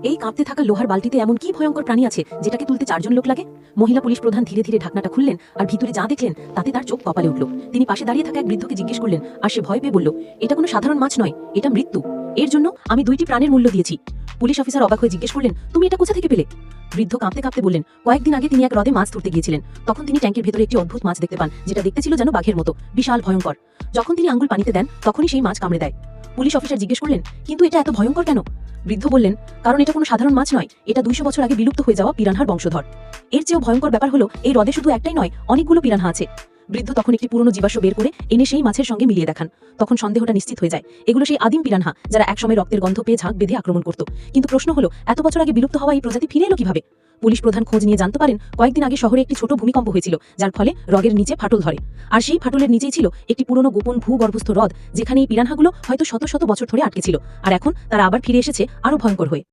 এই কাঁপতে থাকা লোহার বালতিতে এমন কি ভয়ঙ্কর প্রাণী আছে যেটাকে তুলতে 4 জন লোক লাগে? মহিলা পুলিশ প্রধান ধীরে ধীরে ঢাকনাটা খুললেন আর ভিতরে যা দেখলেন তাতে তার চোখ কপালে উঠল। তিনি পাশে দাঁড়িয়ে থাকা এক বৃদ্ধকে জিজ্ঞেস করলেন, আর সে ভয় পেয়ে বলল, এটা কোনো সাধারণ মাছ নয়, এটা মৃত্যু। এর জন্য আমি 2টি প্রাণের মূল্য দিয়েছি। পুলিশ অফিসার অবাক হয়ে জিজ্ঞেস করলেন, তুমি এটা কোথা থেকে পেলে? বৃদ্ধ কাঁপতে কাঁপতে বললেন, কয়েকদিন আগে তিনি এক হ্রদে মাছ ধরতে গিয়েছিলেন। তখন তিনি ট্যাঙ্কের ভেতরে একটি অদ্ভুত মাছ দেখতে পান, যেটা দেখতে ছিল যেন বাঘের মতো বিশাল ভয়ঙ্কর। যখন তিনি আঙ্গুল পানিতে দেন তখনই সেই মাছ কামড়ে দেয়। পুলিশ অফিসার জিজ্ঞেস করলেন, কিন্তু এটা এত ভয়ঙ্কর কেন? বৃদ্ধ বললেন, কারণ এটা কোনো সাধারণ মাছ নয়, এটা 200 বছর আগে বিলুপ্ত হয়ে যাওয়া পিরানহার বংশধর। এর চেয়েও ভয়ঙ্কর ব্যাপার হলো, এই হ্রদে শুধু একটাই নয়, অনেকগুলো পিরানহা আছে। বৃদ্ধ তখন একটি পুরনো জীবাশ্ম বের করে এনে সেই মাছের সঙ্গে মিলিয়ে দেখান। তখন সন্দেহটা নিশ্চিত হয়ে যায়, এগুলো সেই আদিম পিরানহা যারা একসময় রক্তের গন্ধ পেয়ে ঝাঁক বেঁধে আক্রমণ করত। কিন্তু প্রশ্ন হলো, এত বছর আগে বিলুপ্ত হওয়া এই প্রজাতি ফিরে এলো কিভাবে? পুলিশ প্রধান খোঁজ নিয়ে জানতে পারেন, কয়েকদিন আগে শহরে একটি ছোট ভূমিকম্প হয়েছিল, যার ফলে হ্রদের নিচে ফাটল ধরে। আর সেই ফাটলের নিচেই ছিল একটি পুরনো গোপন ভূগর্ভস্থ হ্রদ, যেখানে এই পিরানহাগুলো হয়তো শত শত বছর ধরে আটকে ছিল। আর এখন তারা আবার ফিরে এসেছে, আরো ভয়ঙ্কর হয়ে।